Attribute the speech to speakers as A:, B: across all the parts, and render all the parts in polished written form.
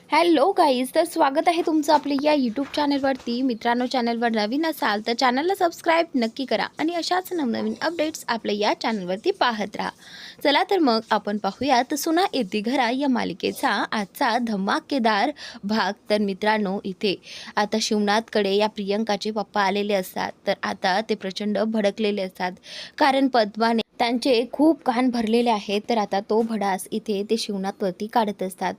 A: Hello guys, तर स्वागत आहे तुमचं आपल्या या यूट्यूब चॅनलवरती. मित्रांनो, चॅनलवर नवीन असाल तर चॅनलला सबस्क्राईब नक्की करा आणि अशाच नवनवीन अपडेट्स आपल्या या चॅनलवरती पाहत राहा. चला तर मग आपण पाहूयात सुना येती घरा या मालिकेचा आजचा धमाकेदार भाग. तर मित्रांनो, इथे आता शिवनाथकडे या प्रियंकाचे पप्पा आलेले असतात. तर आता ते प्रचंड भडकलेले असतात, कारण पद्माने त्यांचे खूप कान भरलेले आहेत. तर आता तो भडास इथे ते शिवनाथवरती काढत असतात.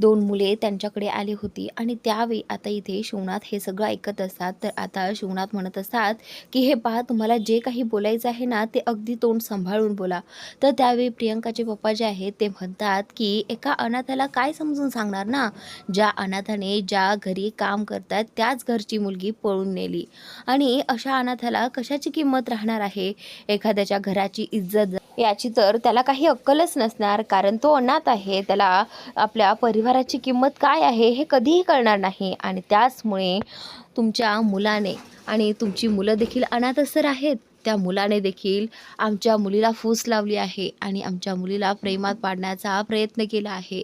A: दोन मुले त्यांच्याकडे आली होती आणि त्यावेळी आता इथे शिवनाथ हे सगळं ऐकत असतात. तर आता शिवनाथ म्हणत असतात की हे पहा, तुम्हाला जे काही बोलायचं आहे ना ते अगदी तोंड सांभाळून बोला. तर त्यावेळी प्रियंकाचे पप्पा जे आहेत ते म्हणतात की एका अनाथाला काय समजून सांगणार ना, ज्या अनाथाने ज्या घरी काम करतात त्याच घरची मुलगी पळून नेली आणि अशा अनाथाला कशाची किंमत राहणार आहे. एखाद्याच्या घराची इज्जत याची तर त्याला काही अक्कलच नसणार, कारण तो अनाथ आहे. त्याला आपल्या परिवाराची किंमत काय आहे हे कधीही कळणार नाही. आणि त्याचमुळे तुमच्या मुलाने, आणि तुमची मुलं देखील अनाथच तर आहेत, त्या मुलाने देखील आमच्या मुलीला फूस लावली आहे आणि आमच्या मुलीला प्रेमात पाडण्याचा प्रयत्न केला आहे.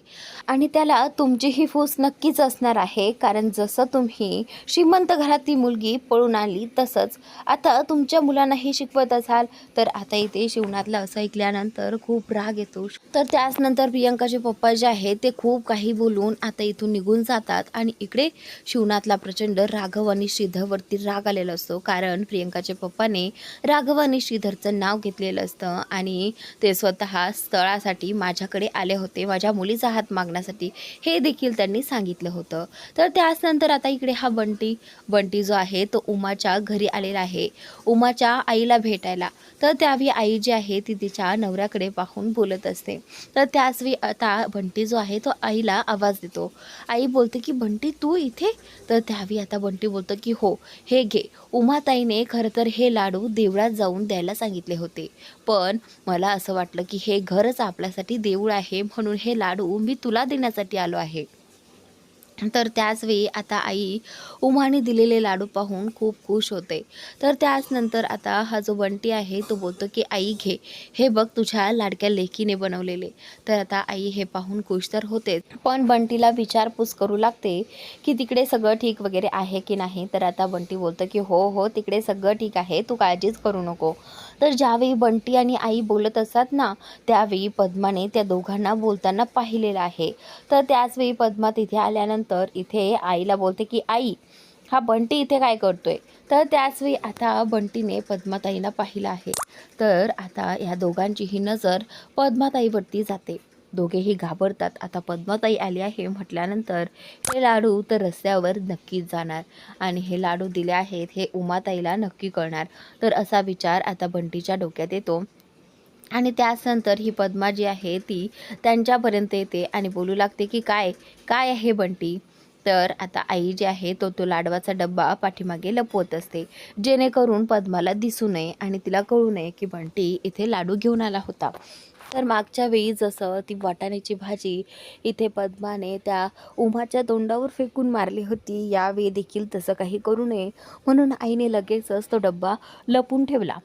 A: आणि त्याला तुमचीही फूस नक्कीच असणार आहे, कारण जसं तुम्ही श्रीमंत घरातली मुलगी पळून आणली तसंच आता तुमच्या मुलांनाही शिकवत असाल. तर आता इथे शिवनाथला असं ऐकल्यानंतर खूप राग येतो. तर त्याचनंतर प्रियंकाचे पप्पा जे आहेत ते खूप काही बोलून आता इथून निघून जातात. आणि इकडे शिवनाथला प्रचंड राघव आणि श्रीधरवरती राग आलेला असतो, कारण प्रियंकाच्या पप्पाने राघव आणि श्रीधरचं नाव घेतलेलं असतं आणि ते स्वतः स्थळासाठी माझ्याकडे आले होते, माझ्या मुलीचा हात मागण्यासाठी, हे देखील त्यांनी सांगितलं होतं. तर त्याचनंतर आता इकडे हा बंटी जो आहे तो उमाच्या घरी आलेला आहे, उमाच्या आईला भेटायला. तर त्यावेळी आई जी आहे ती तिच्या नवऱ्याकडे पाहून बोलत असते. तर त्याचवेळी आता बंटी जो आहे तो आईला आवाज देतो. आई बोलते की बंटी तू इथे? तर त्यावेळी आता बंटी बोलतो की हो, हे घे. उमाताईने खरं तर हे लाडू देवळात जाऊन द्यायला सांगितले होते, पण मला असं वाटलं की हे घरच आपल्यासाठी देऊळ आहे, म्हणून हे लाडू मी तुला देण्यासाठी आलो आहे. तर त्याचवेळी आता आई उमाने दिलेले लाडू पाहून खूप खुश होते. तर त्याचनंतर आता हा जो बंटी आहे तो बोलतो की आई घे, हे बघ तुझ्या लाडक्या लेकीने बनवलेले. तर आता आई हे पाहून खुश तर होतेच, पण बंटीला विचारपूस करू लागते की तिकडे सगळं ठीक वगैरे आहे की नाही. तर आता बंटी बोलतं की हो हो, तिकडे सगळं ठीक आहे, तू काळजीच करू नको. तर ज्यावेळी बंटी आणि आई बोलत असतात ना, त्यावेळी पद्माने त्या दोघांना बोलताना पाहिलेलं आहे. तर त्याचवेळी पद्मा तिथे आल्यानंतर इथे आईला बोलते की आई, हा बंटी इथे काय करतोय. तर त्याचवेळी आता बंटीने पद्माताईला पाहिलं आहे. तर आता या दोघांचीही नजर पद्माताईवरती जाते. दोघेही घाबरतात. आता पद्माताई आली आहे म्हटल्यानंतर हे लाडू तर रस्त्यावर नक्कीच जाणार आणि हे लाडू दिले आहेत हे उमाताईला नक्की कळणार. तर असा विचार आता बंटीच्या डोक्यात येतो. आणि त्याचनंतर ही पद्मा जी आहे ती त्यांच्यापर्यंत येते आणि बोलू लागते की काय काय आहे बंटी. तर आता आई जी आहे तो लाडवाचा डब्बा पाठीमागे लपवत असते, जेणेकरून पद्माला दिसू नये आणि तिला कळू नये की बंटी इथे लाडू घेऊन आला होता. तर मागच्या वेळी जसं ती वाटाण्याची भाजी इथे पद्माने त्या उमाच्या तोंडावर फेकून मारली होती, यावेळी देखील तसं काही करू नये म्हणून आईने लगेचच तो डब्बा लपून ठेवला.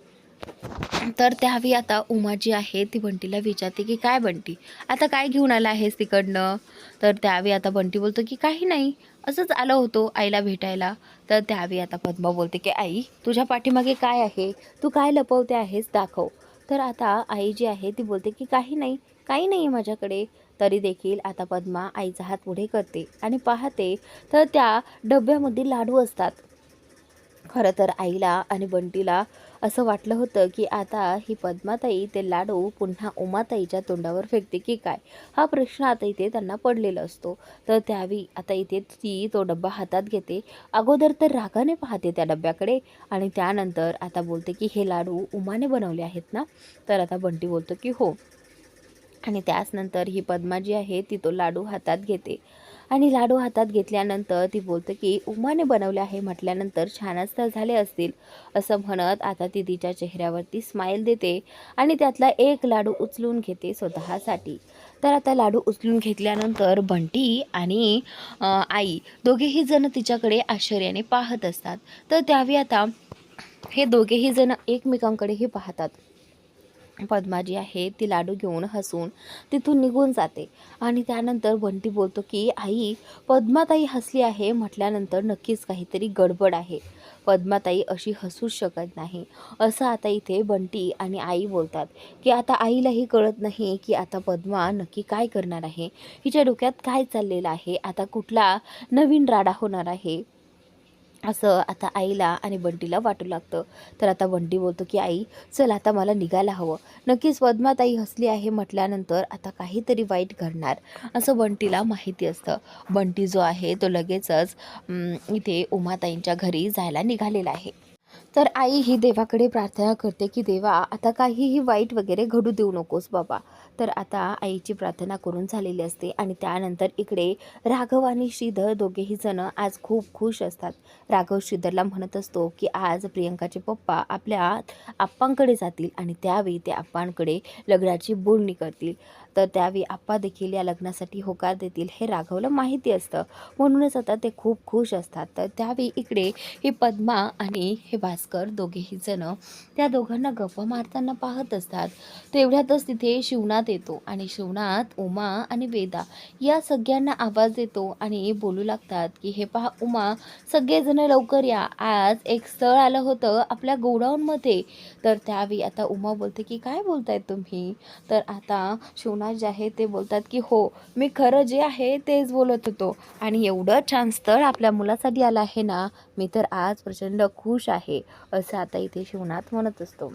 A: तर त्यावेळी आता उमा जी आहे ती बंटीला विचारते की काय बंटी, आता काय घेऊन आला आहेस तिकडनं. तर त्यावेळी आता बंटी बोलतो की काही नाही, असंच आलो होतो आईला भेटायला. तर त्यावेळी आता पद्मा बोलते की आई, तुझ्या पाठीमागे काय आहे, तू काय लपवते आहेस, दाखव. तर आता आई जी आहे ती बोलते की काही नाही, काही नाही आहे माझ्याकडे. तरी देखील आता पद्मा आईचा हात पुढे करते आणि पाहते तर त्या डब्यामध्ये लाडू असतात. खरं तर आईला आणि बंटीला असं वाटलं होतं की आता ही पद्माताई ते लाडू पुन्हा उमाताईच्या तोंडावर फेकते की काय, हा प्रश्न आता इथे त्यांना पडलेला असतो. तर त्यावेळी आता इथे ती तो डब्बा हातात घेते. अगोदर तर रागाने पाहते त्या डब्याकडे आणि त्यानंतर आता बोलते की हे लाडू उमाने बनवले आहेत ना. तर आता बंटी बोलतो की हो. आणि त्याचनंतर ही पद्मा जी आहे ती तो लाडू हातात घेते आणि लाडू हातात घेतल्यानंतर ती बोलते की उमाने बनवले आहे म्हटल्यानंतर छानच तर झाले असतील, असं म्हणत आता ती तिच्या चेहऱ्यावरती स्माईल देते आणि त्यातला एक लाडू उचलून घेते स्वतःसाठी. तर आता लाडू उचलून घेतल्यानंतर बंटी आणि आई दोघेही जण तिच्याकडे आश्चर्याने पाहत असतात. तर त्यावेळी आता हे दोघेही जण एकमेकांकडेही पाहतात पद्मा जी आहे ती लाडू घेऊन हसून तिथून निघून जाते. आणि त्यानंतर बंटी बोलतो की आई, पद्माताई हसली आहे म्हटल्यानंतर नक्कीच काहीतरी गडबड आहे. पद्माताई अशी हसूच शकत नाही. असं आता इथे बंटी आणि आई बोलतात की आता आईलाही कळत नाही की आता पद्मा नक्की काय करणार आहे, हिच्या डोक्यात काय चाललेलं आहे, आता कुठला नवीन राडा होणार आहे, असं आता आईला आणि बंटीला वाटू लागतं. तर आता बंटी बोलतो की आई, चल आता मला निघायला हवं. नक्कीच पद्माताई हसली आहे म्हटल्यानंतर आता काहीतरी वाईट घडणार असं बंटीला माहिती असतं. बंटी जो आहे तो लगेचच इथे उमाताईंच्या घरी जायला निघालेला आहे. तर आई ही देवाकडे प्रार्थना करते की देवा, आता काहीही वाईट वगैरे घडू देऊ नकोस बाबा. तर आता आईची प्रार्थना करून झालेली असते आणि त्यानंतर इकडे राघव आणि श्रीधर दोघेही जण आज खूप खुश असतात. राघव श्रीधरला म्हणत असतो की आज प्रियंकाचे पप्पा आपल्या आप्पांकडे जातील आणि त्यावेळी ते आप्पांकडे लग्नाची बोलणी करतील. तर त्यावेळी आप्पा देखील या लग्नासाठी होकार देतील हे राघवला माहिती असतं. म्हणूनच आता ते खूप खुश असतात. तर त्यावेळी इकडे ही पद्मा आणि हे भास्कर दोघेही जण त्या दोघांना गप्पा मारताना पाहत असतात. तेवढ्यातच तिथे शिवनाथ येतो आणि शिवनाथ, उमा आणि वेदा या सगळ्यांना आवाज देतो आणि बोलू लागतात की हे पहा उमा, सगळेजण लवकर या, आज एक स्थळ आलं होतं आपल्या गोडाऊनमध्ये. तर त्यावेळी आता उमा बोलते की काय बोलतायत तुम्ही. तर आता शिवनाथ जे आहे ते बोलतात की हो, मी खरं जे आहे तेच बोलत होतो आणि एवढं छान स्थळ आपल्या मुलासाठी आलं आहे ना, मी तर आज प्रचंड खुश आहे, असं आता इथे शिवनाथ म्हणत असतो.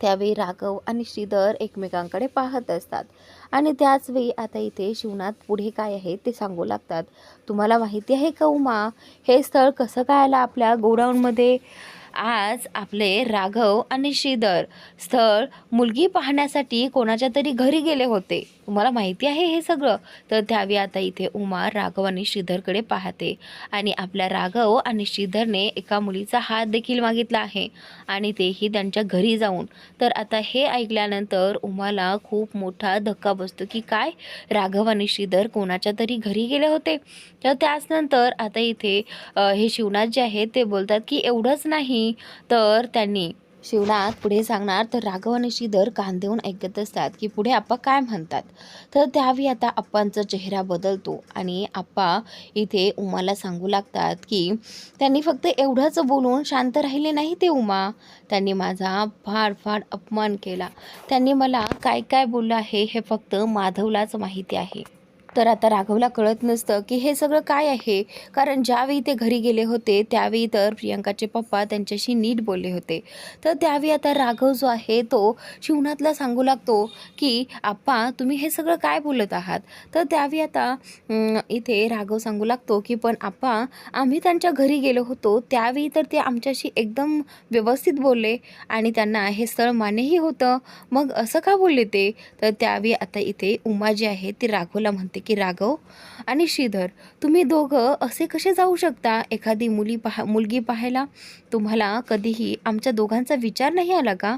A: त्यावेळी राघव आणि श्रीधर एकमेकांकडे पाहत असतात आणि त्याचवेळी आता इथे शिवनाथ पुढे काय आहे ते सांगू लागतात. तुम्हाला माहिती आहे का उमा, हे स्थळ कसं काय आलं आपल्या गोडाऊनमध्ये. आज आपले राघव आणि श्रीधर स्थळ मुलगी पाहण्यासाठी कोणाच्या तरी घरी गेले होते. तुम्हाला माहिती आहे हे सगळं. तर त्यावेळी आता इथे उमा राघव आणि श्रीधरकडे पाहते आणि आपल्या राघव आणि श्रीधरने एका मुलीचा हात देखील मागितला आहे आणि तेही त्यांच्या घरी जाऊन. तर आता हे ऐकल्यानंतर उमाला खूप मोठा धक्का बसतो की काय, राघव आणि श्रीधर कोणाच्या तरी घरी गेले होते. तर त्याचनंतर आता इथे हे शिवनाथ जे आहे ते बोलतात की एवढंच नाही, तर त्यांनी शिवनाथ पुढे सांगणार. तर राघव आणि श्रीधर कान देऊन ऐकत असतात की पुढे आप्पा काय म्हणतात. तर त्यावेळी आता आप्पांचा चेहरा बदलतो आणि आप्पा इथे उमाला सांगू लागतात की त्यांनी फक्त एवढंच बोलून शांत राहिले नाही ते उमा, त्यांनी माझा फार फार अपमान केला. त्यांनी मला काय काय बोललं आहे हे फक्त माधवलाच माहिती आहे. तर आता राघवला कळत नसतं की हे सगळं काय आहे, कारण ज्यावेळी ते घरी गेले होते त्यावेळी तर प्रियंकाचे पप्पा त्यांच्याशी नीट बोलले होते. तर त्यावेळी आता राघव जो आहे तो शिवनाथला सांगू लागतो की आप्पा, तुम्ही हे सगळं काय बोलत आहात. तर त्यावेळी आता इथे राघव सांगू लागतो की पण आप्पा, आम्ही त्यांच्या घरी गेलो होतो त्यावेळी तर ते आमच्याशी एकदम व्यवस्थित बोलले आणि त्यांना हे स्थळ मान्यही होतं, मग असं का बोलले ते. तर त्यावेळी आता इथे उमा जी आहे ती राघवला म्हणते की राघव आणि श्रीधर, तुम्ही दोघं असे कसे जाऊ शकता एखादी मुलगी पाहायला. तुम्हाला कधीही आमच्या दोघांचा विचार नाही आला का.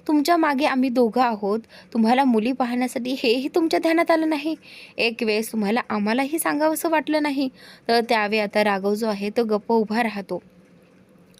A: तुमच्या मागे आम्ही दोघं आहोत, तुम्हाला मुली पाहण्यासाठी हेही तुमच्या ध्यानात आलं नाही. एक वेळेस तुम्हाला आम्हालाही सांगावंसं वाटलं नाही. तर त्यावेळी आता राघव जो आहे तो गप्प उभा राहतो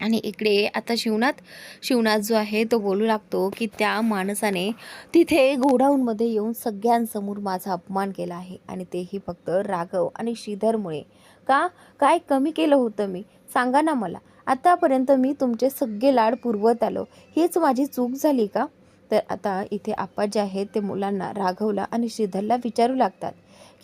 A: आणि इकडे आता शिवनाथ जो आहे तो बोलू लागतो की त्या माणसाने तिथे गोडाऊनमध्ये येऊन सगळ्यांसमोर माझा अपमान केला आहे आणि तेही फक्त राघव आणि श्रीधरमुळे. का, काय कमी केलं होतं मी, सांगा ना मला. आतापर्यंत मी तुमचे सगळे लाड पुरवत आलो, हीच माझी चूक झाली का. तर आता इथे आप्पा जे आहेत ते मुलांना, राघवला आणि श्रीधरला विचारू लागतात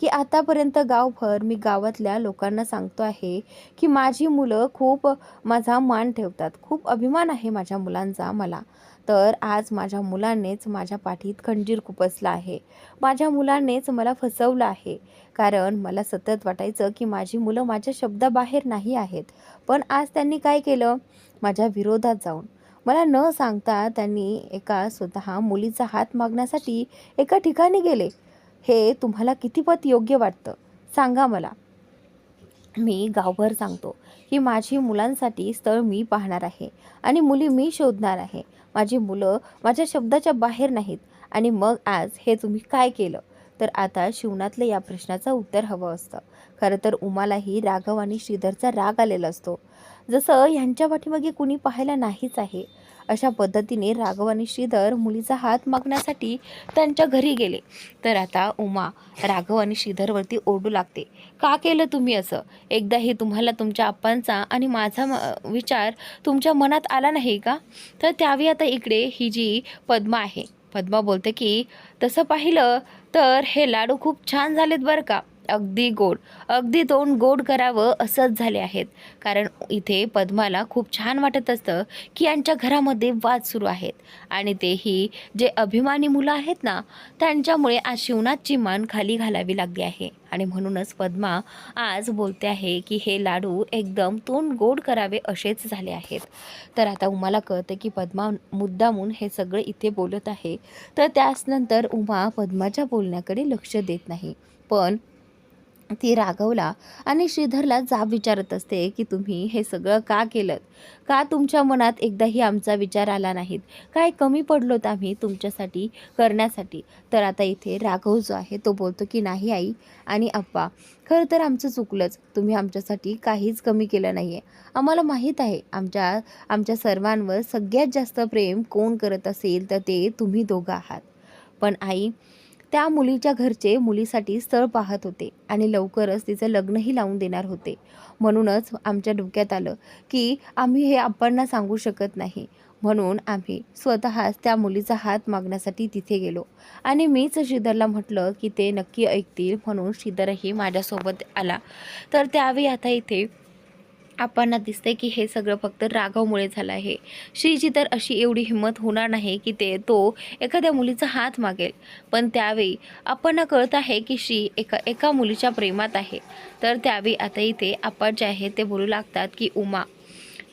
A: की आतापर्यंत गावभर मी गावातल्या लोकांना सांगतो आहे की माझी मुलं खूप माझा मान ठेवतात, खूप अभिमान आहे माझ्या मुलांचा मला. तर आज माझ्या मुलांनीच माझ्या पाठीत खंजीर खुपसला आहे, माझ्या मुलांनीच मला फसवलं आहे. कारण मला सतत वाटायचं की माझी मुलं माझ्या शब्दाबाहेर नाही आहेत, पण आज त्यांनी काय केलं, माझ्या विरोधात जाऊन मला न सांगता त्यांनी एका स्वतः मुलीचा हात मागण्यासाठी एका ठिकाणी गेले. हे तुम्हाला कितीपत योग्य वाटतं, सांगा मला. मी गावभर सांगतो की माझी मुलांसाठी स्थळ मी पाहणार आहे आणि मुली मी शोधणार आहे, माझी मुलं माझ्या शब्दाच्या बाहेर नाहीत. आणि मग आज हे तुम्ही काय केलं. तर आता शिवनाथला या प्रश्नाचं उत्तर हवं असतं. खरं तर उमालाही राघव आणि श्रीधरचा राग आलेला असतो, जसं ह्यांच्या पाठीमागे कुणी पाहायला नाहीच आहे. अशा पद्धतीने राघव आणि श्रीधर मुलीचा हात मागण्यासाठी त्यांच्या घरी गेले. तर आता उमा राघव आणि श्रीधरवरती ओरडू लागते, का केलं तुम्ही असं? एकदाही तुम्हाला तुमच्या आप्पांचा आणि माझा विचार तुमच्या मनात आला नाही का? तर त्यावेळी आता इकडे ही जी पद्मा आहे, पद्मा बोलते की तसं पाहिलं तर हे लाडू खूप छान झालेत बरं का, अगदी गोड, अगदी तोंड गोड करावं असंच झाले आहेत. कारण इथे पद्माला खूप छान वाटत असतं की यांच्या घरामध्ये वाद सुरू आहेत आणि तेही जे अभिमानी मुलं आहेत ना, त्यांच्यामुळे आज शिवनाथची मान खाली घालावी लागली आहे. आणि म्हणूनच पद्मा आज बोलते आहे की हे लाडू एकदम तोंड गोड करावे असेच झाले आहेत. तर आता उमाला कळतं की पद्मा मुद्दामून हे सगळं इथे बोलत आहे. तर त्यानंतर उमा पद्माच्या बोलण्याकडे लक्ष देत नाही, पण ती राघवला आणि श्रीधरला जाब विचारत असते की तुम्ही हे सगळं का केलं? का तुमच्या मनात एकदाही आमचा विचार आला नाहीत? काय कमी पडलोत आम्ही तुमच्यासाठी करण्यासाठी? तर आता इथे राघव जो आहे तो बोलतो की नाही आई आणि आप्पा, खरं तर आमचं चुकलंच. तुम्ही आमच्यासाठी काहीच कमी केलं नाही आहे. आम्हाला माहीत आहे आमच्या सर्वांवर सगळ्यात जास्त प्रेम कोण करत असेल तर ते तुम्ही दोघं आहात. पण आई, त्या मुलीच्या घरचे मुलीसाठी स्थळ पाहत होते आणि लवकरच तिचं लग्नही लावून देणार होते. म्हणूनच आमच्या डोक्यात आलं की आम्ही हे आप्पांना सांगू शकत नाही. म्हणून आम्ही स्वतःच त्या मुलीचा हात मागण्यासाठी तिथे गेलो आणि मीच श्रीधरला म्हटलं की ते नक्की ऐकतील, म्हणून श्रीधरही माझ्यासोबत आला. तर त्यावेळी आता इथे आपणना दिसते की हे सगळं फक्त राघवमुळे झालं आहे. श्रीची तर अशी एवढी हिंमत होणार नाही की तो एखाद्या मुलीचा हात मागेल. पण त्यावेळी आपणना कळत आहे की श्री एका मुलीच्या प्रेमात आहे. तर त्यावेळी आता इथे आपण जे आहे ते बोलू लागतात की उमा,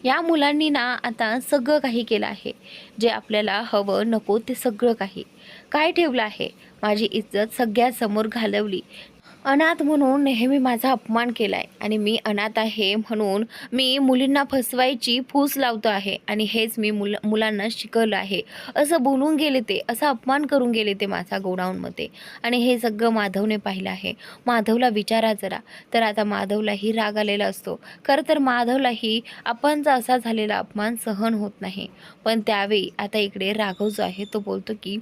A: या मुलांनी ना आता सगळं काही केलं आहे. जे आपल्याला हवं नको ते सगळं काही काय ठेवलं आहे. माझी इज्जत सगळ्यासमोर घालवली. अनाथ म्हणून नेहमी माझा अपमान केला आहे आणि मी अनाथ आहे म्हणून मी मुलींना फसवायची फूस लावतो आहे आणि हेच मी मुलांना शिकवलं आहे असं बोलून गेले ते, असा अपमान करून गेले ते माझा गोडाऊनमध्ये. आणि हे सगळं माधवने पाहिलं आहे. माधवला विचारा जरा, तर आता माधवलाही राग आलेला असतो. खरं तर माधवलाही आपणचा असा झालेला अपमान सहन होत नाही. पण त्यावेळी आता इकडे राघव जो आहे तो बोलतो की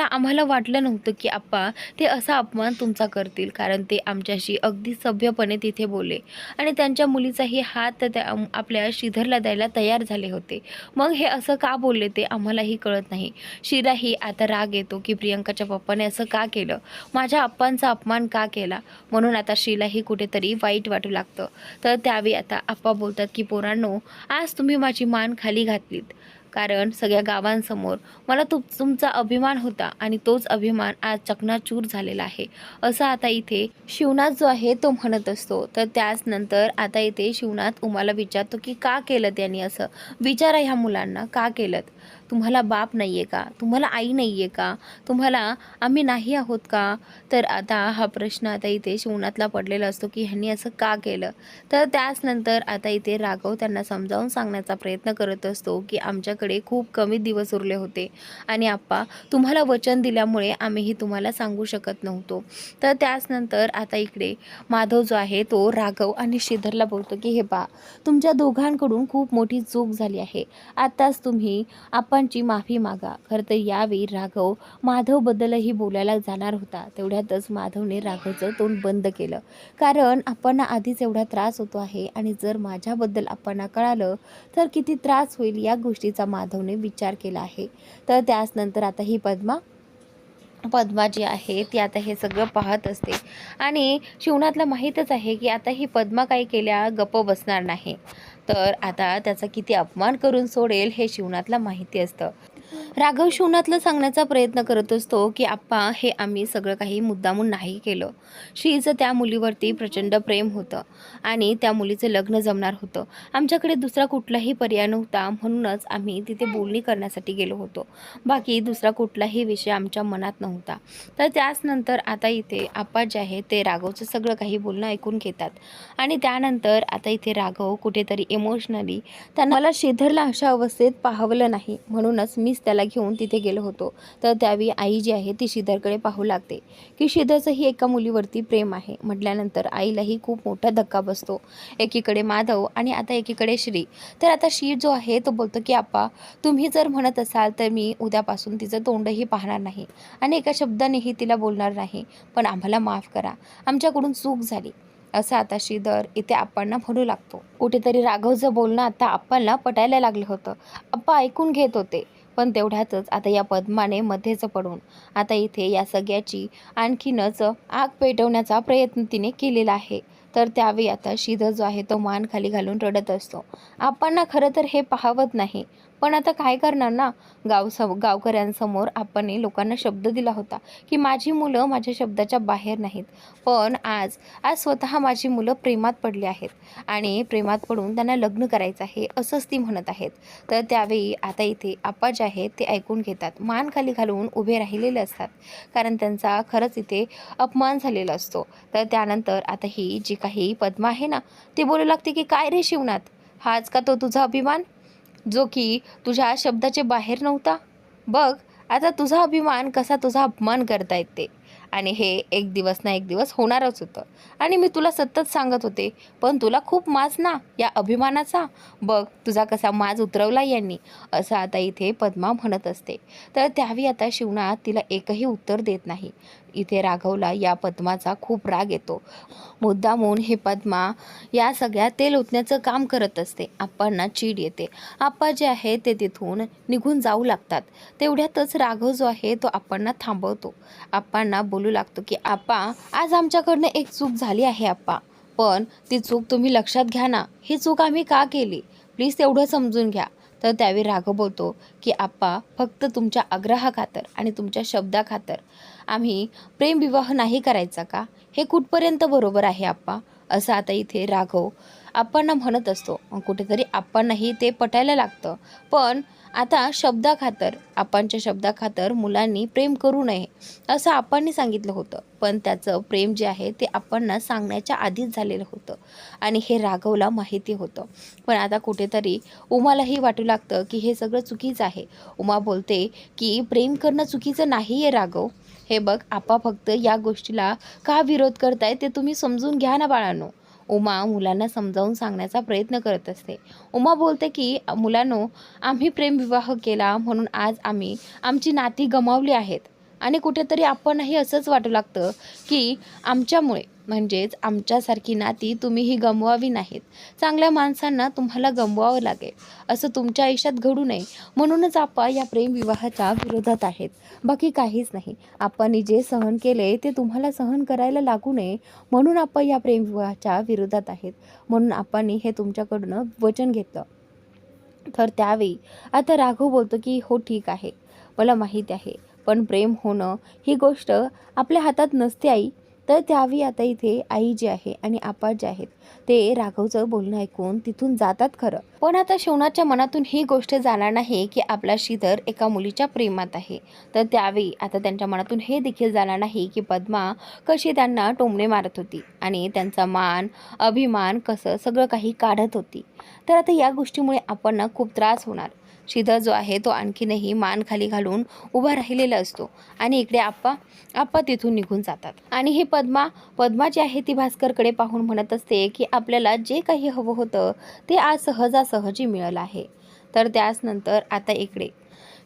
A: आम्हाला वाटलं नव्हतं की आप्पा ते असा अपमान तुमचा करतील, कारण ते आमच्याशी अगदी सभ्यपणे तिथे बोलले आणि त्यांच्या मुलीचाही हात त्या आपल्या श्रीधरला द्यायला तयार झाले होते. मग हे असं का बोलले ते आम्हालाही कळत नाही. श्रीलाही आता राग येतो की प्रियंकाच्या पप्पाने असं का केलं, माझ्या आप्पांचा अपमान का केला, म्हणून आता श्रीलाही कुठेतरी वाईट वाटू लागतं. तर त्यावेळी आता आप्पा बोलतात की पोरांनो, आज तुम्ही माझी मान खाली घातलीत, कारण सगळ्या गावांसमोर मला तुमचा अभिमान होता आणि तोच अभिमान आज चकनाचूर झालेला आहे, असं आता इथे शिवनाथ जो आहे तो म्हणत असतो. तर त्याच नंतर आता इथे शिवनाथ उमाला विचारतो की का केलं त्यांनी असं? विचारा ह्या मुलांना का केलं? तुम्हाला बाप नाही आहे का? तुम्हाला आई नाही आहे का? तुम्हाला आम्ही नाही आहोत का? तर आता हा प्रश्न आता इथे शिवनाथला पडलेला असतो की ह्यांनी असं का केलं? तर त्याच नंतर आता इथे राघव त्यांना समजावून सांगण्याचा प्रयत्न करत असतो की आमच्याकडे खूप कमी दिवस उरले होते आणि आप्पा तुम्हाला वचन दिल्यामुळे आम्हीही तुम्हाला सांगू शकत नव्हतो. तर त्याच नंतर आता इकडे माधव जो आहे तो राघव आणि श्रीधरला बोलतो की हे पहा, तुमच्या दोघांकडून खूप मोठी चूक झाली आहे. आताच तुम्ही आपणची माफी मागा. खरं तर यावेळी राघव माधवबद्दलही बोलायला जाणार होता, तेवढ्यातच माधवने राघवचं तोंड बंद केलं. कारण आपण आधीच एवढा त्रास होतो आहे आणि जर माझ्याबद्दल आपण कळालं तर किती त्रास होईल या गोष्टीचा माधवने विचार केला आहे. तर त्याच नंतर आता ही पद्मा जी आहे ती आता हे सगळं पाहत असते आणि शिवनाथला माहीतच आहे की आता ही पद्मा काही केल्या गप्प बसणार नाही. तर आता त्याचा किती अपमान करून सोडेल हे शिवनाथला माहिती असतं. राघव शिवनाथला सांगण्याचा प्रयत्न करत असतो की आप्पा, हे आम्ही सगळं काही मुद्दामून नाही केलं. श्रीचं त्या मुलीवरती प्रचंड प्रेम होतं आणि त्या मुलीचं लग्न जमणार होतं. आमच्याकडे दुसरा कुठलाही पर्याय नव्हता, म्हणूनच आम्ही तिथे बोलणी करण्यासाठी गेलो होतो. बाकी दुसरा कुठलाही विषय आमच्या मनात नव्हता. तर त्याच नंतर आता इथे आप्पा जे आहे ते राघवचं सगळं काही बोलणं ऐकून घेतात आणि त्यानंतर आता इथे राघव कुठेतरी इमोशनली त्यांना, मला श्रीधरला अशा अवस्थेत पाहवलं नाही, म्हणूनच मीच त्याला घेऊन तिथे गेलो होतो. तर त्यावेळी आई जी आहे ती श्रीधरकडे पाहू लागते की श्रीधरचंही एका मुलीवरती प्रेम आहे. म्हटल्यानंतर आईलाही खूप मोठा धक्का बसतो. एकीकडे माधव आणि आता एकीकडे श्री. तर आता श्री जो आहे तो बोलतो की आप्पा, तुम्ही जर म्हणत असाल तर मी उद्यापासून तिचं तोंडही पाहणार नाही आणि एका शब्दानेही तिला बोलणार नाही, पण आम्हाला माफ करा, आमच्याकडून चूक झाली, असं आता श्रीधर इथे आप्पांना म्हणू लागतो. कुठेतरी राघवचं बोलणं आता आप्पांना पटायला लागलं होतं. आप्पा ऐकून घेत होते, पण तेवढ्यातच आता या पद्माने मध्येच पडून आता इथे या सगळ्याची आणखीनच आग पेटवण्याचा प्रयत्न तिने केलेला आहे. तर त्यावेळी आता श्रीधर जो आहे तो मान खाली घालून रडत असतो. आप्पांना खरं तर हे पाहावत नाही, पण आता काय करणार ना. गावकऱ्यांसमोर आपण लोकांना शब्द दिला होता की माझी मुलं माझ्या शब्दाच्या बाहेर नाहीत, पण आज स्वतः माझी मुलं प्रेमात पडली आहेत आणि प्रेमात पडून त्यांना लग्न करायचं आहे असंच ती म्हणत आहेत. तर त्यावेळी आता इथे आप्पा जे आहेत ते ऐकून घेतात, मान खाली घालून उभे राहिलेले असतात, कारण त्यांचा खरंच इथे अपमान झालेला असतो. तर त्यानंतर आता ही जी काही पद्मा आहे ना, ती बोलू लागते की काय रे शिवनाथ, हाच का तो तुझा अभिमान जो की तुझ्या शब्दाचे बाहेर नव्हता? बघ आता तुझा अभिमान कसा तुझा अपमान करतायत ते, आणि हे एक दिवस ना एक दिवस होणारच होतं. आणि मी तुला सतत सांगत होते, पण तुला खूप माज ना या अभिमानाचा. बघ तुझा कसा माज उतरवला यांनी, असं आता इथे पद्मा म्हणत असते. तर त्यावेळी आता शिवनाथ तिला एकही उत्तर देत नाही. इथे राघवला या पद्माचा खूप राग येतो. मुद्दामून हे पद्मा या सगळ्या तेल ओतण्याचं काम करत असते. आप्पांना चीड येते. आप्पा जे आहे ते तिथून निघून जाऊ लागतात. तेवढ्यातच राघव जो आहे तो आप्पांना थांबवतो. आप्पांना बोलू लागतो की आप्पा, आज आमच्याकडनं एक चूक झाली आहे आप्पा, पण ती चूक तुम्ही लक्षात घ्या ना, ही चूक आम्ही का केली, प्लीज तेवढं समजून घ्या. तर त्यावेळी राघव बोलतो की आप्पा, फक्त तुमच्या आग्रहाखातर आणि तुमच्या शब्दाखातर आम्ही प्रेमविवाह नाही करायचा का? हे कुठपर्यंत बरोबर आहे आप्पा? असं आता इथे राघव आप्पांना म्हणत असतो. कुठेतरी आप्पांनाही ते पटायला लागतं, पण आता शब्दाखातर, आप्पांच्या शब्दाखातर मुलांनी प्रेम करू नये असं आप्पांनी सांगितलं होतं, पण त्याचं प्रेम जे आहे ते आप्पांना सांगण्याच्या आधीच झालेलं होतं आणि हे राघवला माहिती होतं. पण आता कुठेतरी उमालाही वाटू लागतं की हे सगळं चुकीचं आहे. उमा बोलते की प्रेम करणं चुकीचं नाही आहे राघव, हे बघ आप्पा फक्त या गोष्टीला का विरोध करताय ते तुम्ही समजून घ्या ना बाळांनो. उमा मुलांना समजावून सांगण्याचा प्रयत्न करत असते. उमा बोलते की मुलांनो, आम्ही प्रेमविवाह केला म्हणून आज आम्ही आमची नाती गमावली आहेत, आणि कुठेतरी आपणही असंच वाटू लागतं की आमच्यामुळे, म्हणजेच आमच्यासारखी नाती तुम्हीही गमवावी नाहीत. चांगल्या माणसांना तुम्हाला गमवावं लागेल, असं तुमच्या आयुष्यात घडू नये म्हणूनच आपण या प्रेमविवाहाच्या विरोधात आहेत, बाकी काहीच नाही. आपण जे सहन केले ते तुम्हाला सहन करायला लागू नये म्हणून आपण या प्रेमविवाहाच्या विरोधात आहेत, म्हणून आपण हे तुमच्याकडून वचन घेतलं. तर त्यावेळी आता राघव बोलतो की हो ठीक आहे, मला माहीत आहे, पण प्रेम होणं ही गोष्ट आपल्या हातात नसते आई. तर त्यावेळी आता इथे आई जी आहे आणि आप्पा जे आहेत ते राघवचं बोलणं ऐकून तिथून जातात खरं, पण आता शिवनाच्या मनातून ही गोष्ट जाणार नाही की आपला श्रीधर एका मुलीच्या प्रेमात आहे. तर त्यावेळी आता त्यांच्या मनातून हे देखील जाणार नाही की पद्मा कशी त्यांना टोमणे मारत होती आणि त्यांचा मान अभिमान कसं सगळं काही काढत होती. तर आता या गोष्टीमुळे आपण खूप त्रास होणार. श्रीधर जो आहे तो आणखीनही मान खाली घालून उभा राहिलेला असतो आणि इकडे आप्पा तिथून निघून जातात. आणि ही पद्मा जी आहे ती भास्करकडे पाहून म्हणत असते की आपल्याला जे काही हवं होतं ते आज सहजासहजी मिळालं आहे. तर त्याच नंतर आता इकडे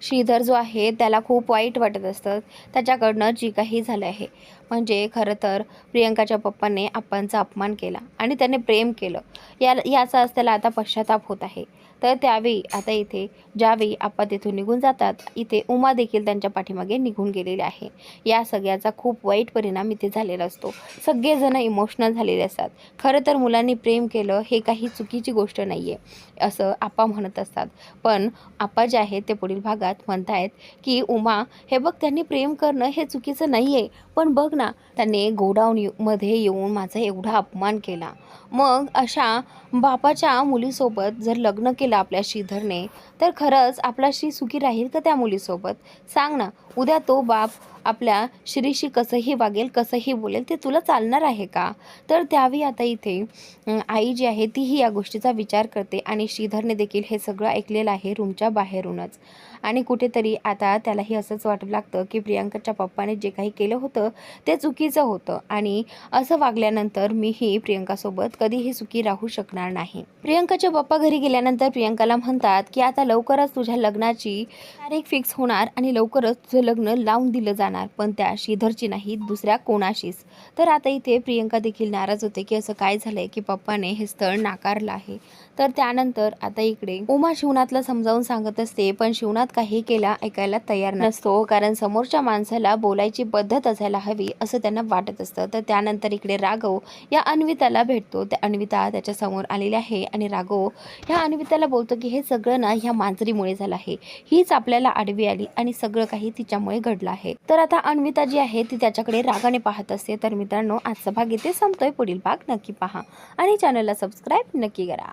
A: श्रीधर जो आहे त्याला खूप वाईट वाटत असतं त्याच्याकडनं जी काही झालं आहे. म्हणजे खरं तर प्रियंकाच्या पप्पाने आप्पांचा अपमान केला आणि त्याने प्रेम केलं, याचाच त्याला आता पश्चाताप होत आहे. तर त्यावेळी आता इथे ज्यावेळी आप्पा तिथून निघून जातात, इथे उमा देखील त्यांच्या पाठीमागे निघून गेलेली आहे. या सगळ्याचा खूप वाईट परिणाम इथे झालेला असतो. सगळेजण इमोशनल झालेले असतात. खरं तर मुलांनी प्रेम केलं हे काही चुकीची गोष्ट नाही आहे असं आप्पा म्हणत असतात, पण आप्पा जे आहेत ते पुढील भागात म्हणतायत की उमा, हे बघ त्यांनी प्रेम करणं हे चुकीचं नाही आहे, पण बघ ना, त्याने गोडाऊनमध्ये येऊन माझा एवढा अपमान केला, मग अशा बापाच्या मुलीसोबत जर लग्न केलं आपल्या श्रीधरने तर खरंच आपला श्री सुखी राहील का त्या मुलीसोबत? सांग ना. उद्या तो बाप आपल्या श्रीशी कसंही वागेल, कसंही बोलेल, ते तुला चालणार आहे का? तर त्यावेळी आता इथे आई जी आहे तीही या गोष्टीचा विचार करते आणि श्रीधरने देखील हे सगळं ऐकलेलं आहे रूमच्या बाहेरूनच. आणि कुठेतरी आता त्यालाही असंच वाटू लागतं की प्रियंकाच्या पप्पाने जे काही केलं होतं ते चुकीचं होतं आणि असं वागल्यानंतर मीही प्रियंकासोबत कधीही सुखी राहू शकणार नाही. प्रियंकाचे पप्पा घरी गेल्यानंतर प्रियंकाला म्हणतात की आता लवकरच तुझ्या लग्नाची तारीख फिक्स होणार आणि लवकरच तुझं लग्न लावून दिलं जाणार, पण त्या श्रीधरची नाही, दुसऱ्या कोणाशीच. तर आता इथे प्रियंका देखील नाराज होते की असं काय झालंय की पप्पाने हे स्थळ नाकारलं आहे. तर त्यानंतर आता इकडे उमा शिवनाथला समजावून सांगत असते, पण शिवनाथ काही केला ऐकायला तयार नसतो, कारण समोरच्या माणसाला बोलायची पद्धत असायला हवी असं त्यांना वाटत असतं. तर त्यानंतर इकडे राघव या अन्विताला भेटतो. त्या अन्विता त्याच्या समोर आलेली आहे आणि राघव ह्या अन्विताला बोलतो की हे सगळं ना ह्या मांजरीमुळे झालं आहे, हीच आपल्याला आडवी आली आणि सगळं काही तिच्यामुळे घडलं आहे. तर आता अन्विता जी आहे ती त्याच्याकडे रागाने पाहत असते. तर मित्रांनो, आजचा भाग इथे संपतोय, पुढील भाग नक्की पहा आणि चॅनलला सबस्क्राईब नक्की करा.